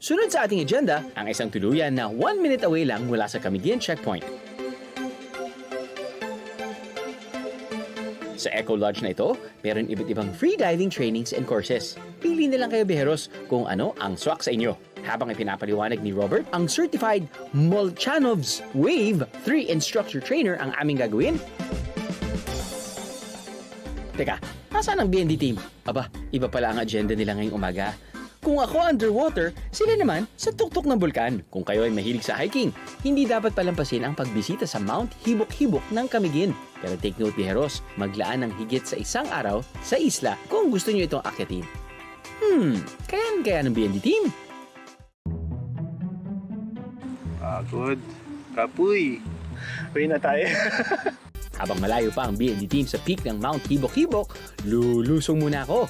Sunod sa ating agenda, ang isang tuluyan na 1 minute away lang mula sa Camiguin Checkpoint. Sa Eco Lodge na ito, meron iba't ibang free diving trainings and courses. Pili na lang kayo biheros kung ano ang swak sa inyo. Habang ipinapaliwanag ni Robert, ang certified Molchanov's Wave 3 instructor trainer ang aming gagawin. Teka, nasaan ang BND team? Aba, iba pala ang agenda nila ngayong umaga. Kung ako underwater, sila naman sa tuktok ng bulkan. Kung kayo ay mahilig sa hiking, hindi dapat palampasin ang pagbisita sa Mount Hibok-Hibok ng Camiguin. Pero take note, biheros, maglaan ng higit sa isang araw sa isla kung gusto nyo itong akyatin. Kaya ng BND team? Pagod. Kapoy. Uwi na tayo. Habang malayo pa ang BND team sa peak ng Mount Hibok-Hibok, lulusong muna ako.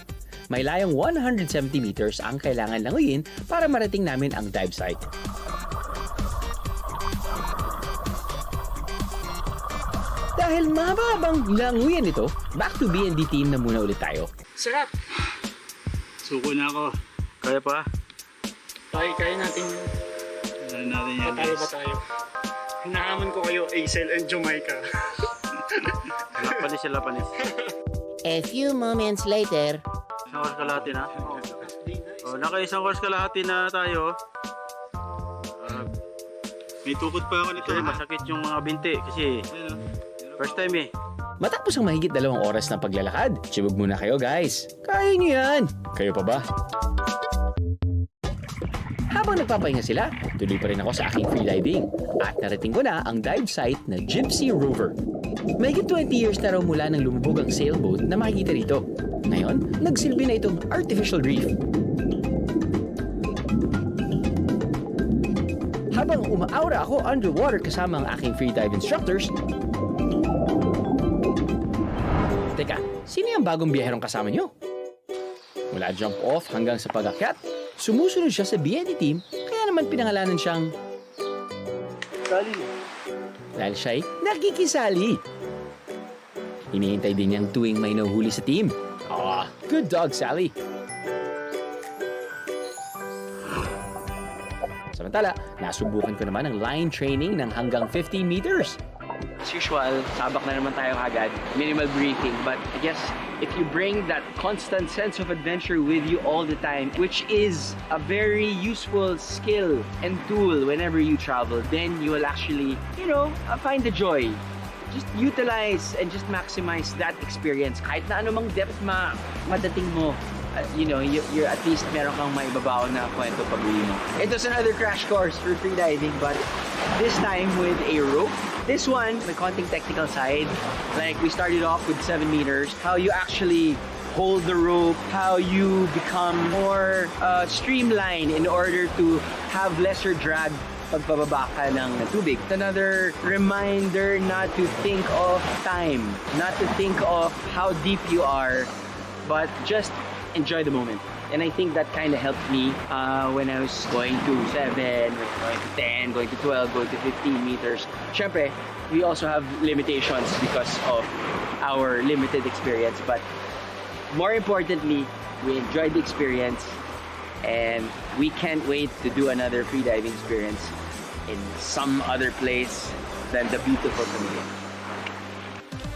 May layong 170 meters ang kailangan languyin para marating namin ang dive site. Dahil mababang languyan ito, back to BND team na muna ulit tayo. Sarap! Suko na ako. Kaya pa? Kaya natin Kaya natin yan, patalo guys. ba tayo? Hinahamon ko kayo, Aisel and Jamaica. Lapanis sila, panis. A few moments later. Isang oras kalahati na. Naka-isang oras kalahati na tayo. May tukod pa ako nito. Masakit yung mga binti kasi first time eh. Matapos ang mahigit 2 oras ng paglalakad, sibog muna kayo guys. Kaya niyo yan. Kayo pa ba? Habang nagpapahinga sila, tuloy pa rin ako sa aking freediving. At narating ko na ang dive site na Gypsy Rover. Mahigit 20 years na raw mula nang lumubog ang sailboat na makikita rito. Ngayon, nagsilbi na itong artificial reef. Habang umaaura ako underwater kasama ang aking freedive instructors, teka, sino yung bagong biyaherong kasama nyo? Mula jump off hanggang sa pag-akyat, sumusunod siya sa BND team, kaya naman pinangalanan siyang Sali. dahil siya'y nakikisali. Hinihintay din niyang tuwing may nahuhuli sa team. Good dog, Sally. Samantala, nasubukan ko naman ang line training ng hanggang 15 meters. As usual, sabak na naman tayo agad. Minimal briefing. But I guess if you bring that constant sense of adventure with you all the time, which is a very useful skill and tool whenever you travel, then you will actually, find the joy. Just utilize and just maximize that experience. Kahit na anumang depth madating mo, you're at least meron kang maibabaw na kwento pag-uwi mo. It was another crash course for freediving, but this time with a rope. This one, the konting technical side, like we started off with 7 meters, how you actually hold the rope, how you become more streamlined in order to have lesser drag pagpababa ka ng tubig. It's another reminder not to think of time, not to think of how deep you are, but just enjoy the moment. And I think that kind of helped me when I was going to 7, going to 10, going to 12, going to 15 meters. Syempre, we also have limitations because of our limited experience. But more importantly, we enjoyed the experience and we can't wait to do another freediving experience in some other place than the beautiful Camiguin.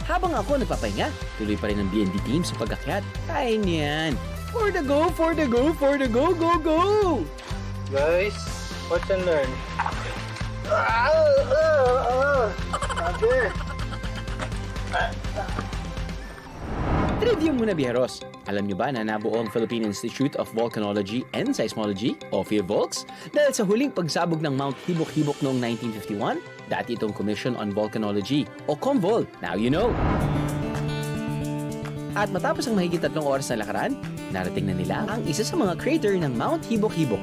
Habang ako nagpapahinga, tuloy pa rin ang BND team sa pag-akyat. Kaya niyan. For the go, for the go, for the go, go, go! Guys, watch and learn. Trivia muna, biheros. Alam niyo ba na nabuo ang Philippine Institute of Volcanology and Seismology o PhilVolcs dahil sa huling pagsabog ng Mount Hibok-Hibok noong 1951? Dati itong Commission on Volcanology o COMVOL. Now you know! At matapos ang mahigit 3 oras na lakaran, narating na nila ang isa sa mga crater ng Mount Hibok-Hibok.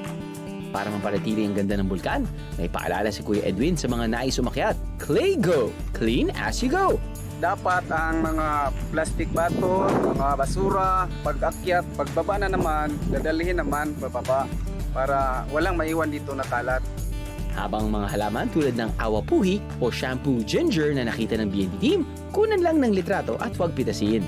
Para mapanatili ang ganda ng bulkan, may paalala si Kuya Edwin sa mga nais umakyat. Clay go! Clean as you go! Dapat ang mga plastic bato, mga basura, pag-akyat, pagbaba na naman, dadalhin naman bababa para walang maiwan dito na kalat. Habang mga halaman tulad ng awapuhi o shampoo ginger na nakita ng BND team, kunan lang ng litrato at huwag pitasin.